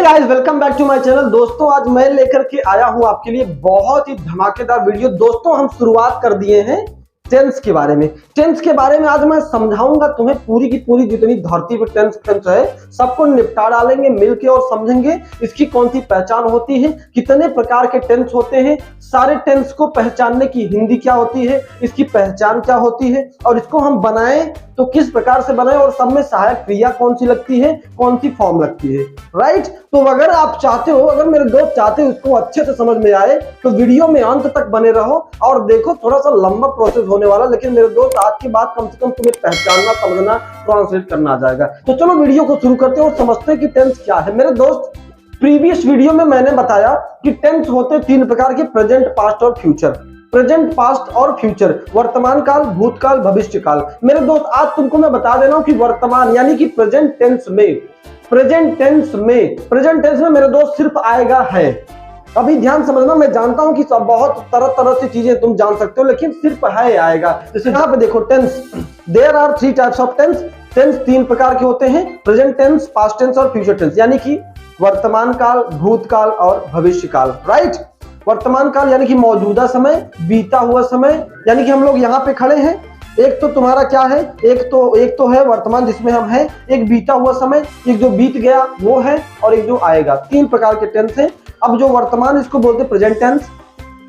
Guys, welcome back to my channel. दोस्तों, आज मैं लेकर के आया हूं आपके लिए बहुत ही धमाकेदार वीडियो। दोस्तों, हम शुरुआत कर दिए हैं टेंस के बारे में। टेंस के बारे में आज मैं समझाऊंगा तुम्हें। पूरी की पूरी जितनी धरती पर टेंस है सबको निपटा डालेंगे मिलके और समझेंगे इसकी कौन सी पहचान होती है, कितने प्रकार के टेंस होते हैं, सारे टेंस को पहचानने की हिंदी क्या होती है, इसकी पहचान क्या होती है और इसको हम बनाएं तो किस प्रकार से बनाएं और सब में सहायक क्रिया कौन सी लगती है, कौन सी फॉर्म लगती है। राइट। तो अगर आप चाहते हो, अगर मेरे दोस्त चाहते हो इसको अच्छे से समझ में आए तो वीडियो में अंत तक बने रहो और देखो। थोड़ा सा लंबा प्रोसेस होने वाला, लेकिन मेरे दोस्त आज की बात कम से कम तुम्हें पहचानना, समझना, ट्रांसलेट करना आ जाएगा। तो चलो वीडियो को शुरू करते हैं और समझते हैं कि टेंस क्या है। मेरे दोस्त, प्रीवियस वीडियो में मैंने बताया कि टेंस होते तीन प्रकार के, प्रेजेंट, पास्ट और फ्यूचर। प्रेजेंट, पास्ट और फ्यूचर, वर्तमान काल, भूतकाल, भविष्य काल। मेरे दोस्त, आज तुमको मैं बता दे रहा हूं कि वर्तमान यानी कि प्रेजेंट टेंस में मेरे दोस्त सिर्फ आएगा है। अभी ध्यान समझना, मैं जानता हूं कि सब बहुत तरह तरह से चीजें तुम जान सकते हो, लेकिन सिर्फ है आएगा। जैसे यहाँ पे देखो tense, there are 3 types of tense. Tense 3 प्रकार के होते हैं, प्रेजेंट टेंस, पास्ट टेंस और फ्यूचर टेंस, यानी कि वर्तमान काल, भूतकाल और भविष्य काल। राइट। वर्तमान काल यानी कि मौजूदा समय, बीता हुआ समय, यानी कि हम लोग यहाँ पे खड़े हैं। एक तो तुम्हारा क्या है, एक तो है वर्तमान जिसमें हम हैं, एक बीता हुआ समय, एक जो बीत गया वो है, और एक जो आएगा। 3 प्रकार के टेंस हैं। अब जो वर्तमान इसको बोलते प्रेजेंट टेंस,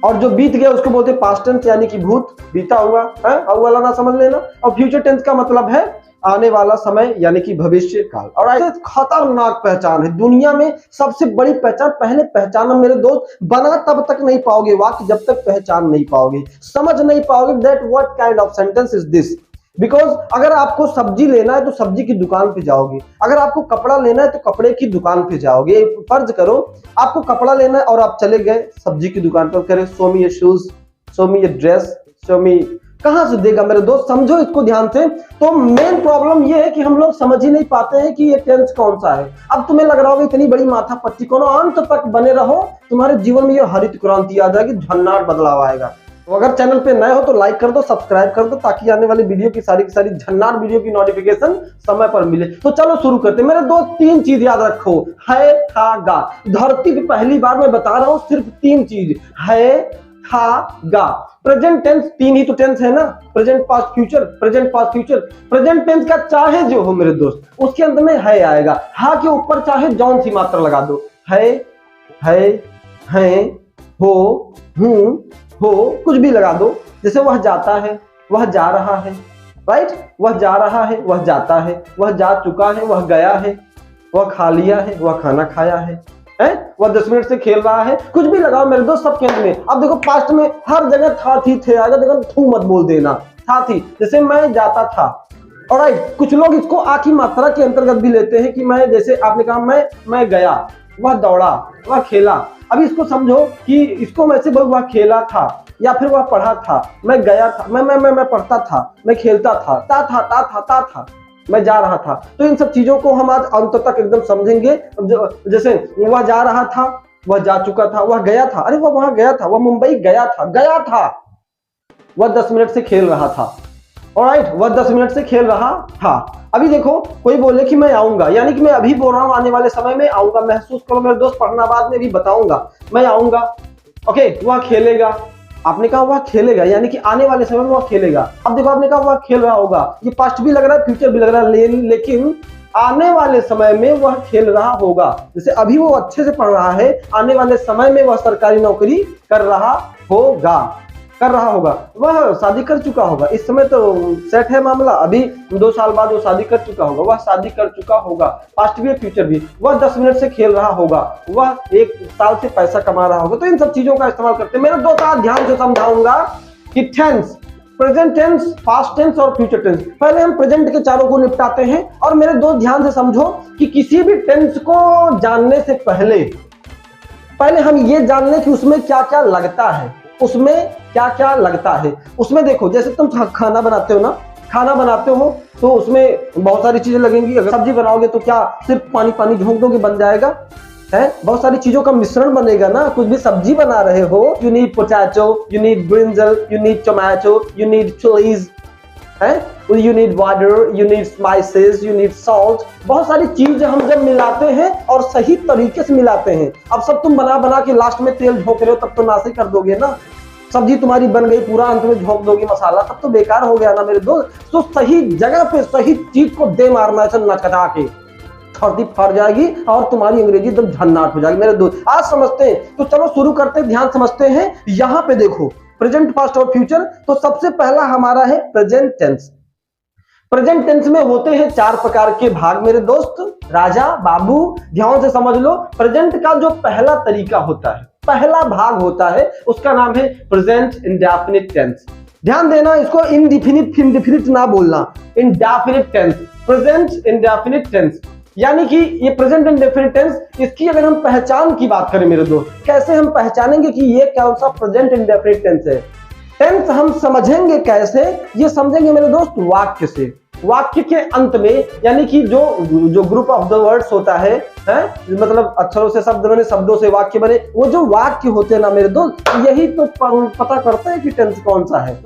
और जो बीत गया उसको बोलते पास्ट टेंस यानी कि भूत, बीता हुआ है, अब वाला ना समझ लेना। और फ्यूचर टेंस का मतलब है आने वाला समय यानी कि भविष्य काल। और ऐसे खतरनाक पहचान है दुनिया में, सबसे बड़ी पहचान। पहले पहचान मेरे दोस्त बना तब तक नहीं पाओगे वाक्य जब तक पहचान नहीं पाओगे, समझ नहीं पाओगे that what kind of sentence is this. Because अगर आपको सब्जी लेना है तो सब्जी की दुकान पे जाओगे, अगर आपको कपड़ा लेना है तो कपड़े की दुकान पे जाओगे। फर्ज करो आपको कपड़ा लेना है और आप चले गए सब्जी की दुकान पर, कह रहे show me your shoes, show me your dress, show मी, कहां से देगा मेरे दोस्त? समझो इसको ध्यान से। तो मेन प्रॉब्लम ये है कि हम लोग समझ ही नहीं पाते हैं कि ये टेंस कौन सा है। अब तुम्हें लग रहा होगा इतनी बड़ी माथा पच्ची कौन, अंत तक बने रहो, तुम्हारे जीवन में ये हरित क्रांति आ जाएगी, झन्नाट बदलाव आएगा। तो अगर चैनल पे नए हो तो लाइक कर दो, सब्सक्राइब कर दो, ताकि आने वाली वीडियो की सारी झन्नाट वीडियो की नोटिफिकेशन समय पर मिले। तो चलो शुरू करते हैं। मेरे दोस्त 3 चीज याद रखो, है, था, गा। धरती पे पहली बार मैं बता रहा हूं सिर्फ 3 चीज, है, था, गा। प्रेजेंट टेंस 3 ही तो टेंस है ना, present, past, future, present, past, future. Present tense का चाहे जो हो मेरे दोस्त उसके अंत में है आएगा। हा के ऊपर चाहे जौन सी मात्रा लगा दो, है, हैं, हो, हूं, हो, कुछ भी लगा दो। जैसे वह जाता है, वह जा रहा है। राइट। वह जा रहा है, वह जाता है, वह जा चुका है, वह गया है, वह खा लिया है, वह खाना खाया है, वह 10 मिनट से खेल रहा है। कुछ भी लगाओ मेरे दोस्त सब केंद्र में। अब देखो पास्ट में हर जगह था, थी, थे आएगा। देखो थू मत बोल देना, था, थी। जैसे मैं जाता था। ऑलराइट। कुछ लोग इसको आ की मात्रा के अंतर्गत भी लेते हैं कि मैं, जैसे आपने कहा मैं गया, वह दौड़ा, वह खेला। अब इसको समझो कि इसको मैं से बोल वह खेला था या फिर वह पढ़ा था, मैं गया था, मैं पढ़ता था, मैं खेलता था, ता था, मैं जा रहा था। तो इन सब चीजों को हम आज अंत तक एकदम समझेंगे। जैसे वह जा रहा था, वह जा चुका था, वह गया था, अरे वह वहां गया था, वह मुंबई गया था, वह 10 मिनट से खेल रहा था। ऑलराइट। वह 10 मिनट से खेल रहा था। अभी देखो कोई बोले कि मैं आऊंगा, यानी कि मैं अभी बोल रहा हूं आने वाले समय में आऊंगा। महसूस करो मेरे दोस्त, पढ़ना बाद में भी बताऊंगा, मैं आऊंगा। ओके। वह खेलेगा, आपने कहा वह खेलेगा यानी कि आने वाले समय में वह खेलेगा। अब देखो आपने कहा वह खेल रहा होगा, ये पास्ट भी लग रहा है, फ्यूचर भी लग रहा है, लेकिन आने वाले समय में वह खेल रहा होगा। जैसे अभी वो अच्छे से पढ़ रहा है, आने वाले समय में वह सरकारी नौकरी कर रहा होगा, वह शादी कर चुका होगा। इस समय तो सेट है मामला, अभी 2 साल बाद वो शादी कर चुका होगा, वह शादी कर चुका होगा। पास्ट भी है, फ्यूचर भी। वह 10 मिनट से खेल रहा होगा, वह 1 साल से पैसा कमा रहा होगा। तो इन सब चीजों का इस्तेमाल करते हैं। मेरे 2 साल ध्यान से समझाऊंगा कि tense, present tense, past tense और फ्यूचर टेंस। पहले हम प्रेजेंट के चारों को निपटाते हैं। और मेरे दोस्त ध्यान से समझो कि किसी भी टेंस को जानने से पहले हम ये जान लें कि उसमें क्या क्या लगता है, उसमें देखो, जैसे तुम खाना बनाते हो ना, खाना बनाते हो तो उसमें बहुत सारी चीजें लगेंगी। अगर सब्जी बनाओगे तो क्या सिर्फ पानी झोंक दोगे बन जाएगा? है, बहुत सारी चीजों का मिश्रण बनेगा ना। कुछ भी सब्जी बना रहे हो, you need potato, you need brinjal, you need tomato, you need chillies, है। You need water, you need spices, you need salt. बहुत सारी चीज हम जब मिलाते हैं और सही तरीके से मिलाते हैं, अब सब तुम बना बना के लास्ट में तेल झोंक रहे हो तब तो नाश ही कर दोगे ना। सब्जी तुम्हारी बन गई, पूरा अंत में झोंक दोगे मसाला, तब तो बेकार हो गया ना मेरे दोस्त। तो सही जगह पे सही चीज को दे मारना है, नचटा के छाती फाड़ जाएगी और तुम्हारी अंग्रेजी एकदम झन्नाट हो जाएगी मेरे दोस्त। आज समझते हैं, तो चलो शुरू करते हैं, ध्यान समझते हैं। यहाँ पे देखो प्रेजेंट, पास्ट और फ्यूचर। तो सबसे पहला हमारा है प्रेजेंट टेंस। प्रेजेंट टेंस में होते हैं 4 प्रकार के भाग मेरे दोस्त, राजा बाबू, ध्यान से समझ लो। प्रेजेंट का जो पहला तरीका होता है, पहला भाग होता है, उसका नाम है प्रेजेंट इंडेफिनिट टेंस। ध्यान देना, इसको इनडिफिनिट ना बोलना, indefinite tense, present indefinite tense. यानी कि ये प्रेजेंट इंडेफिनिट टेंस, इसकी अगर हम पहचान की बात करें मेरे दोस्त, कैसे हम पहचानेंगे कि ये कौन सा प्रेजेंट इंडेफिनिट टेंस है? टेंस हम समझेंगे कैसे? ये समझेंगे मेरे दोस्त वाक्य से। वाक्य के अंत में, यानी कि जो ग्रुप ऑफ द वर्ड्स होता है, मतलब अक्षरों से शब्द बने, शब्दों से वाक्य बने, वो जो वाक्य होते हैं ना मेरे दोस्त, यही तो पता करता है कि टेंस कौन सा है।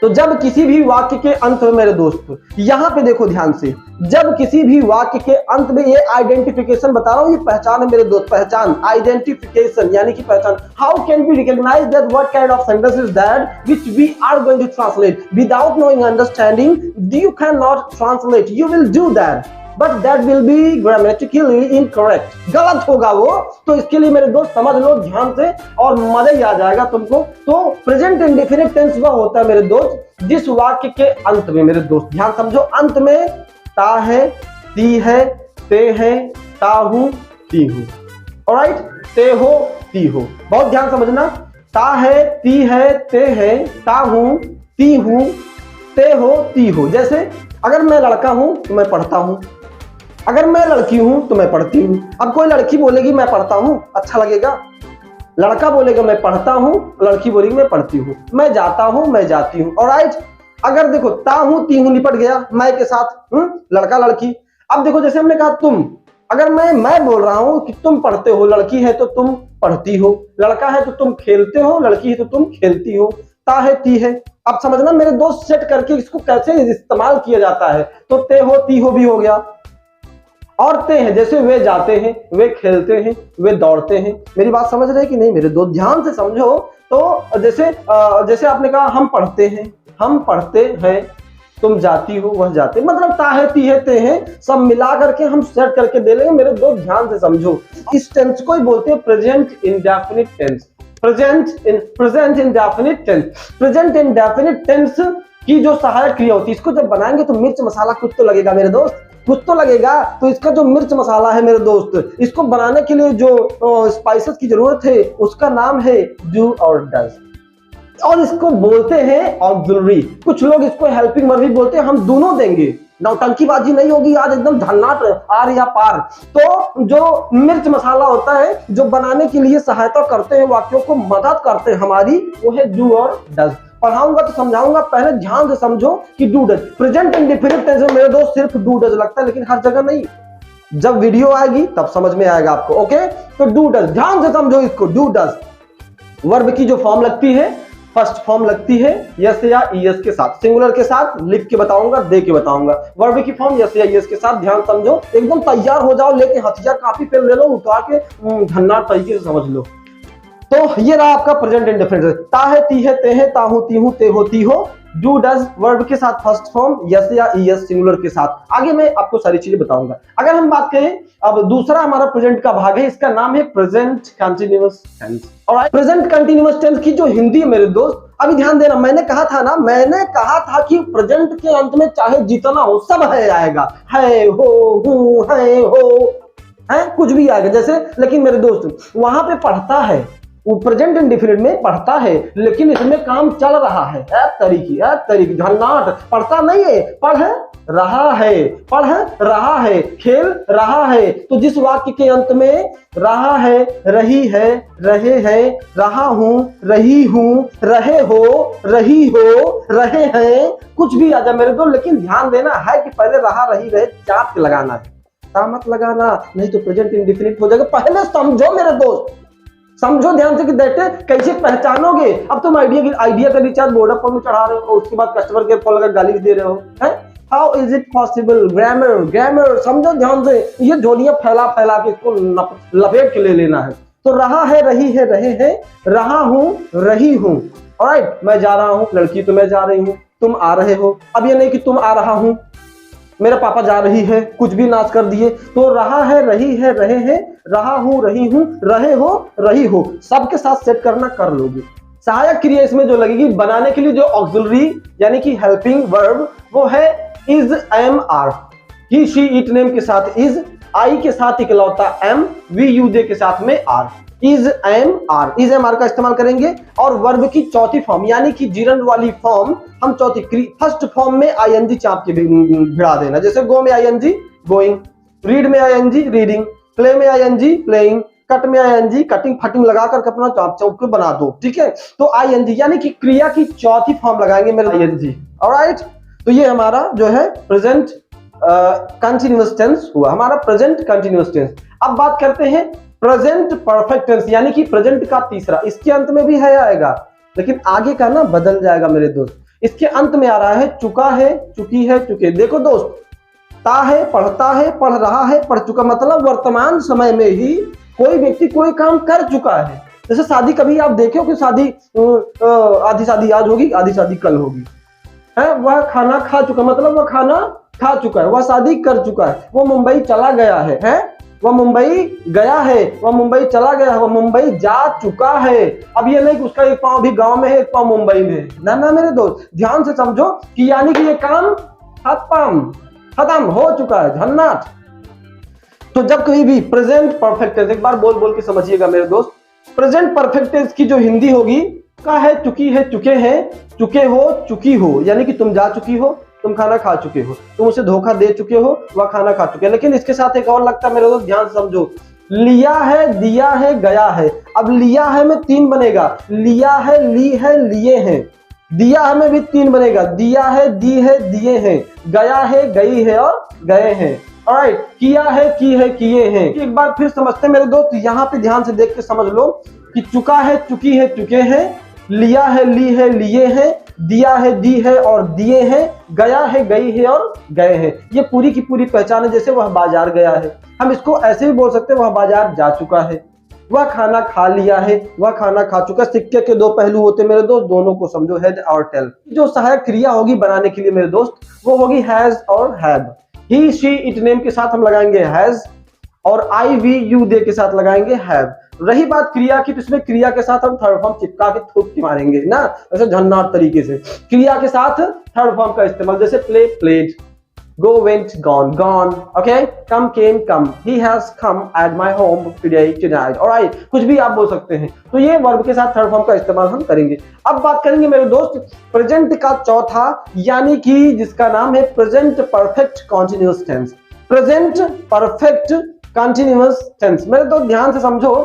तो जब किसी भी वाक्य के अंत में मेरे दोस्त, यहां पे देखो ध्यान से, जब किसी भी वाक्य के अंत में, ये आइडेंटिफिकेशन बता रहा हूं, ये पहचान है मेरे दोस्त, पहचान, आइडेंटिफिकेशन यानी कि पहचान। How can we recognise that what kind of sentence is that which we are going to translate without knowing, understanding you can not translate, you will do that but that will be grammatically incorrect, गलत होगा वो। तो इसके लिए मेरे दोस्त समझ लो ध्यान से और मजा ही आ जाएगा तुमको। तो प्रेजेंट इंडेफिनिट टेंस वह होता है मेरे दोस्त जिस वाक्य के अंत में, मेरे दोस्त ध्यान समझो, अंत में ता है, ती है, ते है, ता हूं, ती हूं। ऑलराइट, ते हो, ती हो, बहुत ध्यान समझना। ता है, ती है, ते है, ता हूं, ती हूं, ते हो, ती हो। जैसे अगर मैं लड़का हूं तो मैं पढ़ता हूं, अगर मैं लड़की हूं तो मैं पढ़ती हूं। अब कोई लड़की बोलेगी मैं पढ़ता हूं, अच्छा लगेगा? लड़का बोलेगा मैं पढ़ता हूं, लड़की बोलेगी मैं पढ़ती हूं। मैं जाता हूं, मैं जाती हूं। ऑलराइट, अगर देखो ता हूं, ती हूं निपट गया मैं के साथ, लड़का लड़की। अब देखो जैसे हमने कहा तुम, अगर मैं बोल रहा हूं कि तुम पढ़ते हो, लड़की है तो तुम पढ़ती हो, लड़का है तो तुम खेलते हो, लड़की है तो तुम खेलती हो। ता है, ती है। अब समझना मेरे दोस्त सेट करके इसको कैसे इस्तेमाल किया जाता है। तो ते हो, ती हो भी हो गया। और ते हैं, जैसे वे जाते हैं, वे खेलते हैं, वे दौड़ते हैं। मेरी बात समझ रहे हैं कि नहीं मेरे दोस्त? ध्यान से समझो। तो जैसे आपने कहा हम पढ़ते हैं, हम पढ़ते हैं, तुम जाती हो, वह जाते, मतलब ता है, ती है, ते हैं, सब मिला करके हम सेट करके दे लेंगे मेरे दोस्त। ध्यान से समझो, इस टेंस को ही बोलते हैं present indefinite tense. Present indefinite tense, present indefinite tense की जो सहायक क्रिया होती है, इसको जब बनाएंगे तो मिर्च मसाला कुछ तो लगेगा मेरे दोस्त, कुछ तो लगेगा। तो इसका जो मिर्च मसाला है मेरे दोस्त, इसको बनाने के लिए जो स्पाइसेस की जरूरत है उसका नाम है डू और डज, और इसको बोलते हैं ऑक्सिलरी। कुछ लोग इसको हेल्पिंग वर्ब भी बोलते हैं। हम दोनों देंगे, नौटंकीबाजी नहीं होगी आज, एकदम झन्नाट आर या पार। तो जो मिर्च मसाला होता है जो बनाने के लिए सहायता करते हैं, वाक्यों को मदद करते हैं हमारी, वो है डू और डज। पढ़ाऊंगा तो समझाऊंगा, पहले ध्यान से समझो कि do does. Present indefinite tense में मेरे दोस्त सिर्फ डू डज लगता है, लेकिन हर जगह नहीं। जब वीडियो आएगी तब समझ में आएगा आपको। ओके, तो डू डज ध्यान से समझो इसको। डू डज वर्ब की जो फॉर्म लगती है, फर्स्ट फॉर्म लगती है यस या ईएस के साथ, सिंगुलर के साथ, लिख के बताऊंगा, दे के बताऊंगा। वर्ब की फॉर्म यस या ईएस के साथ, ध्यान समझो, एकदम तैयार हो जाओ, लेके हथियार काफी पेन ले लो, उठा के धन्नाट तरीके से समझ लो। तो ये रहा आपका प्रेजेंट इंडेफिनिट। ता है, ती है, ते है, ता हूं, ती हूं, ते हो, ती हो। डू डज वर्ब के साथ फर्स्ट फॉर्म, यस या ईएस सिंगुलर के साथ। आगे मैं आपको सारी चीजें बताऊंगा। अगर हम बात करें, अब दूसरा हमारा प्रेजेंट का भाग है, इसका नाम है present continuous tense. Alright, present continuous tense की जो हिंदी है मेरे दोस्त, अभी ध्यान देना, मैंने कहा था कि प्रेजेंट के अंत में चाहे जितना हो सब है आएगा, है, हो, हूं, है, हो, है, कुछ भी आएगा जैसे। लेकिन मेरे दोस्त वहां पे पढ़ता है, वो प्रेजेंट इंडेफिनिट में पढ़ता है, लेकिन इसमें काम चल रहा है। तरीकी झन्नाट, पढ़ता नहीं है, पढ़ रहा है, पढ़ रहा है, खेल रहा है। तो जिस वाक्य के अंत में रहा है, रही है, रहे हैं, रहा हूं, रही हूं, रहे हो, रही हो, रहे हैं, कुछ भी आ जाए मेरे दोस्त, लेकिन ध्यान देना है कि पहले रहा, रही, रहे चाप के लगाना है, ता मत लगाना, नहीं तो प्रेजेंट इंडेफिनिट हो जाएगा। पहले समझो मेरे दोस्त, समझो ध्यान से कि डेटा कैसे पहचानोगे। अब तुम आइडिया का रिचार्ज वोडाफोन में चढ़ा रहे हो और उसके बाद कस्टमर केयर कॉल कर गाली दे रहे हो, हैं? How is it possible? Grammar समझो ध्यान से, ये झोलियां फैला फैला के इसको लपेट के ले लेना है। तो रहा है, रही है, रहे हैं, रहा हूं, रही हूं। ऑलराइट, मैं जा रहा हूं, लड़की तो मैं जा रही हूं, तुम आ रहे हो। अब ये नहीं कि तुम आ रहा हूं, मेरा पापा जा रही है, कुछ भी नाच कर दिए। तो रहा है, रही है, रहे हैं, रहा हूं, रही हूं, रहे हो, रही हो, सबके साथ सेट करना कर लोगे। सहायक क्रिया इसमें जो लगेगी बनाने के लिए, जो ऑक्सिलरी यानी कि हेल्पिंग वर्ब, वो है is, am, are. He, she, it name के साथ इज, आई के साथ इकलौता एम, वी, यू, दे के साथ में are. Is, am, are, is, am, are का इस्तेमाल करेंगे। और वर्ब की चौथी फॉर्म यानी कि जिरंड वाली फॉर्म हम चौथी, फर्स्ट फॉर्म में आईएनजी चाप के भिड़ा देना। जैसे गो में आईएनजी गोइंग, रीड में आईएनजी रीडिंग, प्ले में आईएनजी प्लेइंग, कट में आईएनजी कटिंग, फटिंग लगा करके अपना चाप चौक को बना दो। ठीक है, तो आईएनजी यानी कि क्रिया की चौथी फॉर्म लगाएंगे मेरे आईएनजी। ऑलराइट, तो ये हमारा जो है प्रेजेंट कंटीन्यूअस टेंस हुआ, हमारा प्रेजेंट कंटीन्यूअस टेंस। अब बात करते हैं प्रेजेंट परफेक्ट टेंस यानी कि प्रेजेंट का तीसरा। इसके अंत में भी है आएगा, लेकिन आगे का ना बदल जाएगा मेरे दोस्त। इसके अंत में आ रहा है चुका है, चुकी है, चुके। देखो दोस्त, ता है, पढ़ता है, पढ़ रहा है, पढ़ चुका, मतलब वर्तमान समय में ही कोई व्यक्ति कोई काम कर चुका है। जैसे शादी, कभी आप देखे हो कि शादी आधी शादी आज होगी, आधी शादी कल होगी, है? वह खाना खा चुका, मतलब वह खाना खा चुका है, वह शादी कर चुका है, वो मुंबई चला गया है? वह मुंबई गया है, वह मुंबई चला गया है, वह मुंबई जा चुका है। अब ये नहीं कि उसका एक पांव भी गांव में है, एक पांव मुंबई में है, ना ना मेरे दोस्त, ध्यान से समझो कि यानी कि ये काम खत्म हो चुका है, झन्नाट। तो जब कभी भी प्रेजेंट परफेक्ट टेंस, एक बार बोल बोल के समझिएगा मेरे दोस्त, प्रेजेंट परफेक्ट टेंस की जो हिंदी होगी, का है, चुकी है, चुके हैं, चुके हो, चुकी हो, यानी कि तुम जा चुकी हो, तुम खाना खा चुके हो, तुम उसे धोखा दे चुके हो, वह खाना खा चुके हैं। लेकिन इसके साथ एक और लगता है मेरे दोस्त, ध्यान समझो, लिया है, दिया है, गया है। अब लिया है में 3 बनेगा, लिया है, ली है, लिए हैं। दिया है में भी 3 बनेगा, दिया है, दी है, दिए हैं। गया है, गई है और गए हैं। ऑलराइट, किया है, की है, किए हैं। एक बार फिर समझते हैं मेरे दोस्त, यहाँ पे ध्यान से देख के समझ लो कि चुका है, चुकी है, चुके हैं, लिया है, ली है, लिए हैं, दिया है, दी है और दिए हैं, गया है, गई है और गए हैं। ये पूरी की पूरी पहचान है। जैसे वह बाजार गया है, हम इसको ऐसे भी बोल सकते हैं, वह बाजार जा चुका है। वह खाना खा लिया है, वह खाना खा चुका। सिक्के के 2 पहलू होते हैं मेरे दोस्त, दोनों को समझो, हेड और टेल। जो सहायक क्रिया होगी बनाने के लिए मेरे दोस्त, वो होगी हैज और have. He, she, it name के साथ हम लगाएंगे हैज और आई, वी, यू, दे के साथ लगाएंगे हैव। रही बात क्रिया की, तो इसमें क्रिया के साथ हम थर्ड फॉर्म चिपका के थूक के मारेंगे ना, ऐसे झन्नाट तरीके से। क्रिया के साथ थर्ड फॉर्म का इस्तेमाल, जैसे play, played, go, went, gone, gone, okay, come, came, come, he has come at my home today, tonight, alright, कुछ भी आप बोल सकते हैं। तो ये वर्ब के साथ थर्ड फॉर्म का इस्तेमाल हम करेंगे। अब बात करेंगे मेरे दोस्त प्रेजेंट का चौथा, यानी कि जिसका नाम है present perfect continuous tense. Present perfect continuous tense मेरे दोस्त ध्यान से समझो।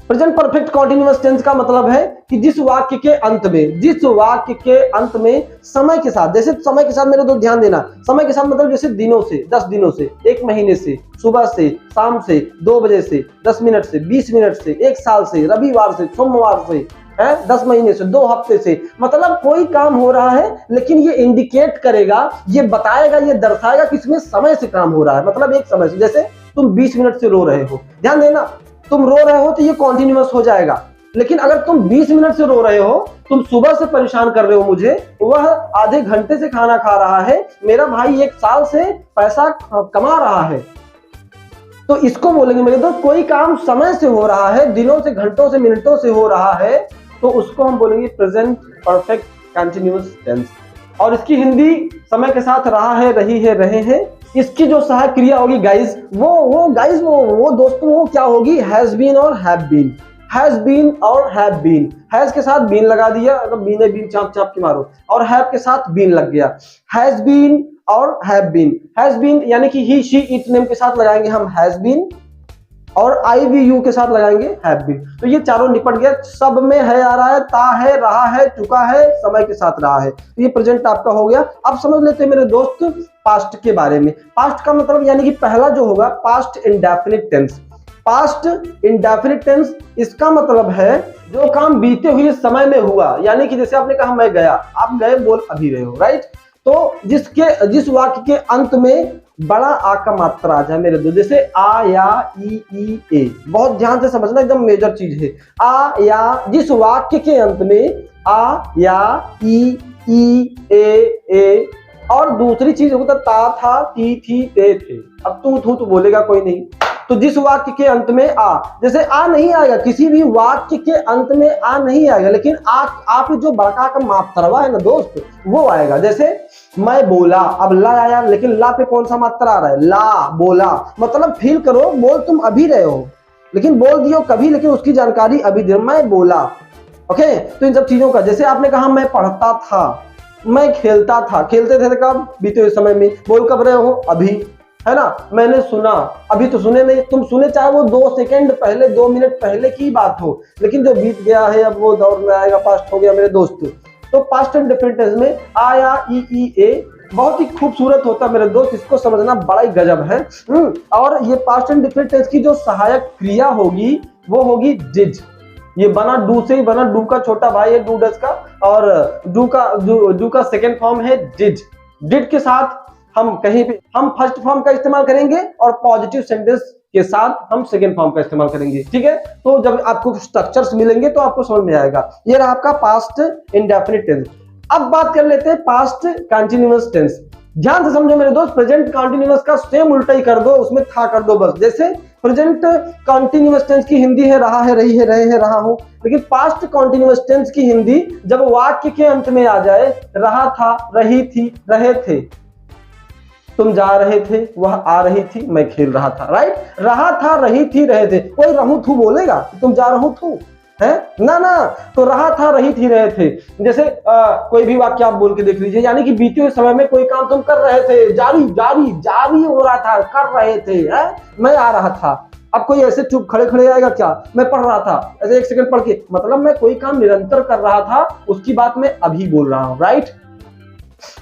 प्रेजेंट परफेक्ट कॉन्टिन्यूअस टेंस का मतलब है कि जिस वाक्य के अंत में समय के साथ, जैसे समय के साथ मेरे दोस्त ध्यान देना, समय के साथ मतलब जैसे दिनों से, 10 दिनों से, 1 महीने से, सुबह से, शाम से, 2 बजे से, 10 मिनट से, 20 मिनट से, 1 साल से, रविवार से, सोमवार से, 10 महीने से, 2 हफ्ते से, मतलब कोई काम हो रहा है, लेकिन ये इंडिकेट करेगा, ये बताएगा, ये दर्शाएगा कि इसमें समय से काम हो रहा है, मतलब एक समय से। जैसे तुम 20 मिनट से रो रहे हो, ध्यान देना, तुम रो रहे हो तो ये कॉन्टिन्यूअस हो जाएगा। लेकिन अगर तुम 20 मिनट से रो रहे हो, तुम सुबह से परेशान कर रहे हो मुझे, वह आधे घंटे से खाना खा रहा है, मेरा भाई 1 साल से पैसा कमा रहा है, तो इसको बोलेंगे मेरे दोस्त कोई काम समय से हो रहा है, दिनों से, घंटों से, मिनटों से हो रहा है, तो उसको हम बोलेंगे प्रेजेंट परफेक्ट कंटीन्यूअस टेंस। और इसकी हिंदी समय के साथ रहा है, रही है, रहे हैं। इसकी जो सहायक क्रिया होगी गाइस, वो दोस्तों वो क्या होगी, हैज बीन और हैव बीन। हैज बीन और हैव बीन, हैज के साथ बीन लगा दिया, अगर बीने बीन चाप चाप के मारो, और हैव के साथ बीन लग गया। हैज बीन और हैव बीन, हैज बीन यानी कि ही, शी, इट नेम के साथ लगाएंगे हम हैज बीन, और आई, वी, यू के साथ लगाएंगे हैव बीन। तो ये चारों निपट गया, सब में है आ रहा है, ता है, रहा है, चुका है, समय के साथ रहा है। तो ये प्रेजेंट आपका हो गया। अब समझ लेते हैं मेरे दोस्त पास्ट के बारे में। पास्ट का मतलब यानी कि पहला जो होगा past indefinite tense. Past indefinite tense, इसका मतलब है जो काम बीते हुए समय में हुआ, यानी कि जैसे आपने कहा मैं गया, आप गए बोल अभी रहे हो, राइट। तो जिस वाक्य के अंत में बड़ा आ का मात्रा आ जाए मेरे दोस्त, जैसे आ या ई ए, बहुत ध्यान से समझना, एकदम मेजर चीज है। आ या, जिस वाक्य के अंत में आ या ई ए, और दूसरी चीज होता ता था ती थी ते थे। अब तू थू तो बोलेगा कोई नहीं, तो जिस वाक्य के अंत में आ, जैसे आ नहीं आएगा, किसी भी वाक्य के अंत में आ नहीं आएगा, लेकिन आप जो बड़का का मात्रा है ना दोस्त, वो आएगा। जैसे मैं बोला, अब ला आया, लेकिन ला पे कौन सा मात्रा आ रहा है, ला बोला, मतलब फील करो, बोल तुम अभी रहे हो, लेकिन बोल दियो कभी, लेकिन उसकी जानकारी अभी दे, मैं बोला। ओके, तो इन सब चीजों का, जैसे आपने कहा मैं पढ़ता था, मैं खेलता था, खेलते थे कब, बीते हुए समय में, बोल कब रहे हो, अभी, है ना। मैंने सुना, अभी तो सुने नहीं, तुम सुने चाहे वो 2 सेकंड पहले, 2 मिनट पहले की बात हो, लेकिन जो बीत गया है अब वो दौर में आएगा, पास्ट हो गया मेरे दोस्त। तो पास्ट एंड डिफरेंट टेंस में आ या ई ए बहुत ही खूबसूरत होता है मेरे दोस्त, इसको समझना बड़ा ही गजब है। और ये पास्ट एंड डिफरेंट टेंस की जो सहायक क्रिया होगी वो होगी डिड। ये बना डू से ही बना, डू का छोटा भाई है डू डज का, और डू का सेकेंड फॉर्म है डिड। डिड के साथ हम कहीं पे हम फर्स्ट फॉर्म का इस्तेमाल करेंगे और पॉजिटिव सेंटेंस के साथ हम सेकेंड फॉर्म का इस्तेमाल करेंगे, ठीक है। तो जब आपको स्ट्रक्चर्स मिलेंगे तो आपको समझ में आएगा। ये रहा आपका पास्ट इंडेफिनिट टेंस। अब बात कर लेते हैं पास्ट कंटीन्यूअस टेंस। ध्यान से समझो मेरे दोस्त, प्रेजेंट कंटीन्यूअस का सेम उल्टा ही कर दो, उसमें था कर दो बस। जैसे प्रेजेंट कंटीन्यूअस टेंस की हिंदी है रहा है, रही है, रहे हैं, रहा हूं, लेकिन पास्ट कंटीन्यूअस टेंस की हिंदी जब वाक्य के अंत में आ जाए, रहा था, रही थी, रहे थे, तुम जा रहे थे, वह आ रही थी, मैं खेल रहा था, राइट। रहा था, रही थी, रहे थे, कोई रहूं थू बोलेगा, तुम जा रहूं थू है ना, ना, तो रहा था, रही थी, रहे थे। जैसे कोई भी वाक्य आप बोल के देख लीजिए, यानी कि बीते हुए समय में कोई काम तुम कर रहे थे, जारी हो रहा था, कर रहे थे, है? मैं आ रहा था। अब कोई ऐसे चुप खड़े खड़े आएगा क्या, मैं पढ़ रहा था, ऐसे 1 सेकंड पढ़ के, मतलब मैं कोई काम निरंतर कर रहा था, उसकी बात मैं अभी बोल रहा हूं, राइट।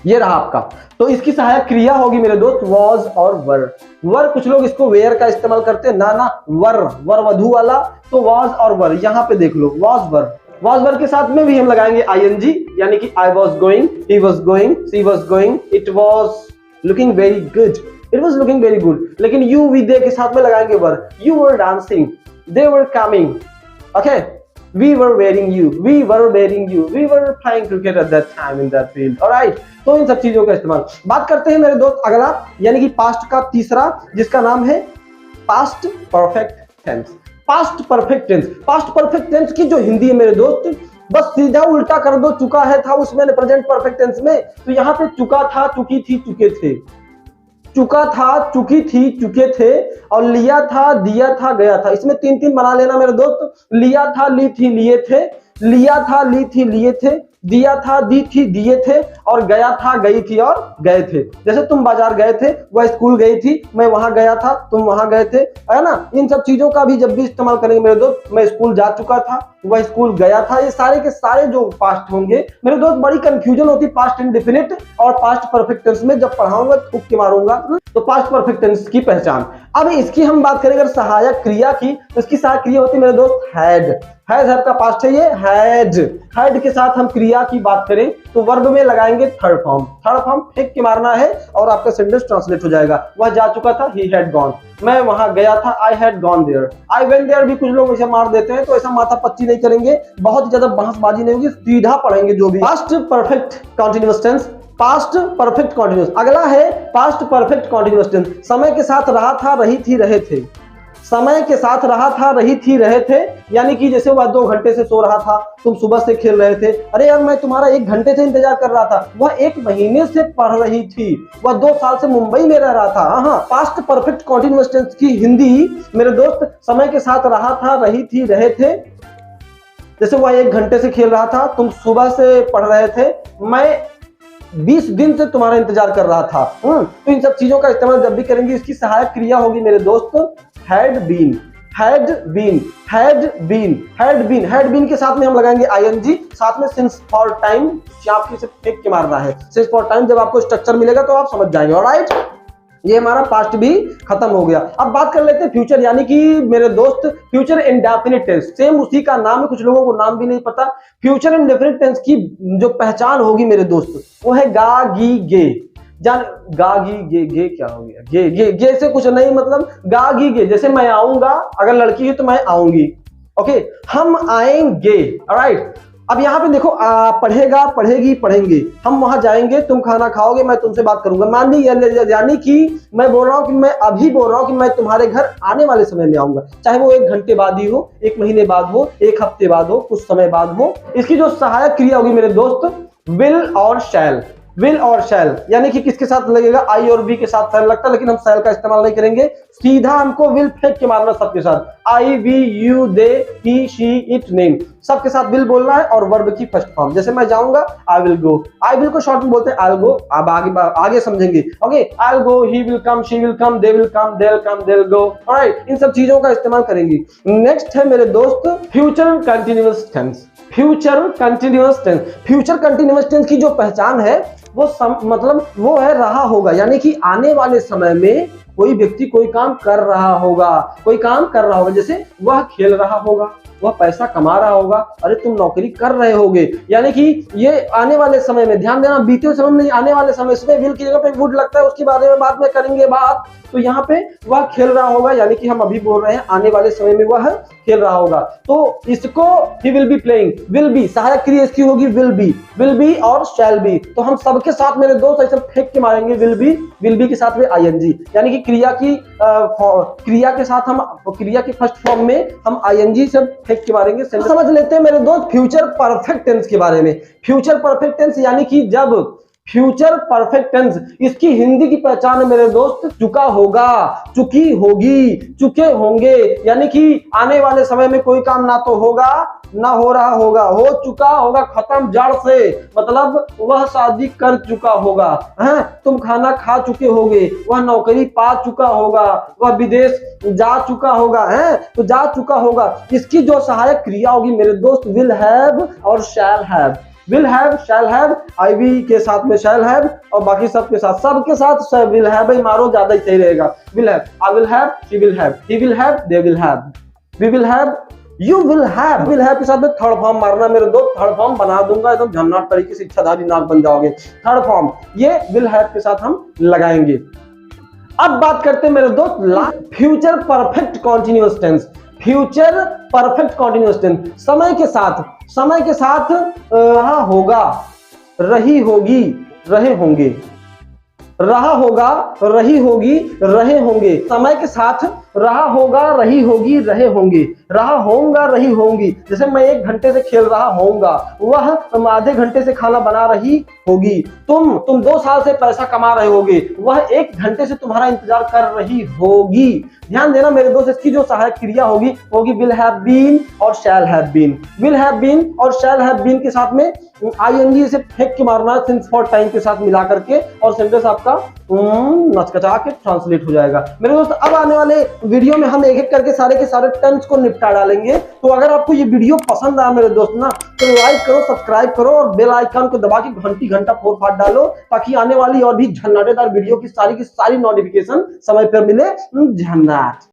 ये रहा आपका। तो इसकी सहायक क्रिया होगी मेरे दोस्त वॉज और वर। वर कुछ लोग इसको वेयर का इस्तेमाल करते हैं, ना वर वधु वाला, तो वॉज और वर। यहां पे देख लो वॉज वर के साथ में भी हम लगाएंगे आईएनजी, यानी कि I was going, he was going, she was going, it was looking very good, it was looking very good. लेकिन यू वी दे के साथ में लगाएंगे were. You were dancing, they were coming, okay. We were wearing you, we were playing cricket at that time in that field, alright। तो इन सब चीजों का इस्तेमाल। बात करते हैं मेरे दोस्त अगला, यानी कि पास्ट का तीसरा, जिसका नाम है past perfect tense. Past perfect tense, past perfect tense की जो हिंदी है मेरे दोस्त, बस सीधा उल्टा कर दो, चुका है था उसमें प्रेजेंट परफेक्ट टेंस में, तो यहाँ पे चुका था, चुकी थी, चुके थे, चुका था, चुकी थी, चुके थे, और लिया था, दिया था, गया था। इसमें 3-3 बना लेना मेरे दोस्त। लिया था, ली थी, लिए थे, लिया था, ली थी, लिए थे, दिया था, दी थी, दिए थे, और गया था, गई थी, और गए थे। जैसे तुम बाजार गए थे, वह स्कूल गई थी, मैं वहां गया था, तुम वहां गए थे, है ना। इन सब चीजों का भी जब भी इस्तेमाल करेंगे मेरे दोस्त, मैं स्कूल जा चुका था, वह स्कूल गया था, ये सारे के सारे जो पास्ट होंगे मेरे दोस्त, बड़ी कंफ्यूजन होती है पास्ट इंडेफिनिट और पास्ट परफेक्ट टेंस में। जब पढ़ाऊंगा थूक के मारूंगा। तो पास्ट परफेक्ट टेंस की पहचान। अब इसकी हम बात करें अगर सहायक क्रिया की, तो इसकी सहायक क्रिया होती है मेरे दोस्त हैड। हैज का पास्ट है ये हैड। हैड के साथ हम क्रिया की बात करें तो वर्ब में लगाएंगे थर्ड फॉर्म। थर्ड फॉर्म फेंक के मारना है और आपका सेंटेंस ट्रांसलेट हो जाएगा। वह जा चुका था, he had gone। मैं वहां गया था, I had gone there। I went there भी कुछ लोग ऐसे मार देते हैं, तो ऐसा माथा पच्ची नहीं करेंगे, बहुत ज्यादा बहसबाजी नहीं होगी, सीधा पढ़ेंगे जो भी। Past perfect continuous tense, past perfect continuous. अगला है पास्ट परफेक्ट कंटीन्यूअस टेंस। समय के साथ रहा था, रही थी, रहे थे। समय के साथ रहा था, रही थी, रहे थे, यानी कि जैसे वह 2 घंटे से सो रहा था, तुम सुबह से खेल रहे थे, अरे यार मैं तुम्हारा 1 घंटे से इंतजार कर रहा था, वह 1 महीने से पढ़ रही थी, वह 2 साल से मुंबई में रह रहा था। हाँ, पास्ट परफेक्ट कंटीन्यूअस टेंस की हिंदी मेरे दोस्त, समय के साथ रहा था, रही थी, रहे थे। जैसे वह 1 घंटे से खेल रहा था, तुम सुबह से पढ़ रहे थे, मैं 20 दिन से तुम्हारा इंतजार कर रहा था। तो इन सब चीजों का इस्तेमाल जब भी करेंगे, इसकी सहायक क्रिया होगी मेरे दोस्त had been. Had been, had been, had been, had been के साथ में हम लगाएंगे आईएनजी, साथ में सिंस फॉर टाइम। आपकी से फेंक के मारना है सिंस फॉर टाइम। जब आपको स्ट्रक्चर मिलेगा तो आप समझ जाएंगे, ऑलराइट। ये हमारा पास्ट भी खत्म हो गया। अब बात कर लेते हैं फ्यूचर, यानी कि मेरे दोस्त फ्यूचर इंडेफिनिट टेंस, सेम उसी का नाम है, कुछ लोगों को नाम भी नहीं पता। फ्यूचर इंडेफिनिट टेंस की जो पहचान होगी मेरे दोस्त वो है गा गी गे। जान गा गी गे, गे क्या हो गया, गे गे गे से कुछ नहीं, मतलब गा गी गे, जैसे मैं आऊंगा, अगर लड़की है तो मैं आऊंगी, ओके, हम आएंगे, ऑलराइट। अब यहाँ पे देखो पढ़ेगा, पढ़ेगी, पढ़ेंगे, हम वहां जाएंगे, तुम खाना खाओगे, मैं तुमसे बात करूंगा। मान ली यानी कि मैं बोल रहा हूं कि मैं अभी बोल रहा हूं कि मैं तुम्हारे घर आने वाले समय में आऊंगा, चाहे वो 1 घंटे बाद ही हो, 1 महीने बाद हो, 1 हफ्ते बाद हो, कुछ समय बाद हो। इसकी जो सहायक क्रिया होगी मेरे दोस्त विल और शैल। विल और शैल यानी कि किसके साथ लगेगा, आई और बी के साथ शैल लगता है, लेकिन हम शैल का इस्तेमाल नहीं करेंगे, सीधा हमको विल फेंक के मारना सबके साथ। I, we, you, they, he, she, it, name, सबके साथ विल बोलना है और वर्ब की फर्स्ट फॉर्म। जैसे मैं जाऊंगा I will go, I will को शॉर्ट में बोलते हैं आई विल गो, आप आगे समझेंगे, okay. I will go, he will come, she will come, they will come, they will come, they will go, alright. इन सब चीजों का इस्तेमाल करेंगे। नेक्स्ट है मेरे दोस्त future continuous tense. Future continuous tense, future continuous tense की जो पहचान है वो मतलब वो है रहा होगा, यानी कि आने वाले समय में कोई व्यक्ति कोई काम कर रहा होगा, कोई काम कर रहा होगा, जैसे वह खेल रहा होगा, वह पैसा कमा रहा होगा, अरे तुम नौकरी कर रहे होगे, यानी कि ये आने वाले समय में, ध्यान देना बीते हुए समय में नहीं, आने वाले समय में विल की जगह पे वुड लगता है, उसके बारे में बाद में करेंगे बात। तो यहाँ पे वह खेल रहा होगा, यानी कि हम अभी बोल रहे हैं आने वाले समय में वह खेल रहा होगा, तो इसको he will be playing, will be सहायक क्रिया इसकी होगी विल बी और शैल बी। तो हम सबके साथ मेरे दोस्त ऐसे फेंक के मारेंगे विल बी के साथ में आईएनजी, यानी कि क्रिया के साथ हम क्रिया के फर्स्ट फॉर्म में हम आईएनजी से फेंक के मारेंगे। समझ लेते हैं मेरे दोस्त फ्यूचर परफेक्ट टेंस के बारे में। फ्यूचर परफेक्ट टेंस यानी कि जब फ्यूचर परफेक्ट टेंस, इसकी हिंदी की पहचान है मेरे दोस्त चुका होगा, चुकी होगी, चुके होंगे, यानी कि आने वाले समय में कोई काम ना तो होगा ना हो रहा होगा, हो चुका होगा, खत्म जड़ से, मतलब वह शादी कर चुका होगा, है तुम खाना खा चुके होगे, वह नौकरी पा चुका होगा, वह विदेश जा चुका होगा, है तो जा चुका होगा। इसकी जो सहायक क्रिया होगी मेरे दोस्त विल हैव और shall have. Will have, shall have, I we के साथ में शैल हैव और बाकी सबके साथ विल हैव ही मारो, ज्यादा ही सही रहेगा। Will have, I will have, she will have, he will have, they will have, we will have, you will have. Will have के साथ में थर्ड फॉर्म मारना मेरे दोस्त, थर्ड फॉर्म बना दूंगा एकदम झन्नाट तरीके से, इच्छाधारी नाक बन जाओगे। थर्ड फॉर्म ये विल हैव के साथ हम लगाएंगे। अब बात करते हैं मेरे दोस्त future perfect continuous tense. Future perfect continuous tense समय के साथ रहा होगा, रही होगी, रहे होंगे, रहा होगा, रही होगी, रहे होंगे, समय के साथ रहा होगा, रही होगी, रहे होंगे, रहा होगा, रही होंगी। जैसे मैं 1 घंटे से खेल रहा होऊंगा, वह आधे घंटे से खाना बना रही होगी, तुम 2 साल से पैसा कमा रहे होगे, वह 1 घंटे से तुम्हारा इंतजार कर रही होगी। ध्यान देना मेरे दोस्त, इसकी जो सहायक क्रिया होगी विल हैव बीन और shall have been. Will have been और शैल हैव बीन के साथ में आईएनजी से फेंक के मारना सिंस फॉर टाइम के साथ मिला करके, और सेंटेंस आपका नचकचा के ट्रांसलेट हो जाएगा। मेरे दोस्त अब आने वाले वीडियो में हम एक एक करके सारे के सारे टेंस को निपटा डालेंगे। तो अगर आपको ये वीडियो पसंद आया मेरे दोस्त ना, तो लाइक करो, सब्सक्राइब करो और बेल आइकन को दबा के घंटा फोड़ फाड़ डालो, ताकि आने वाली और भी झन्नाटेदार वीडियो की सारी नोटिफिकेशन समय पर मिले। झन्नाट।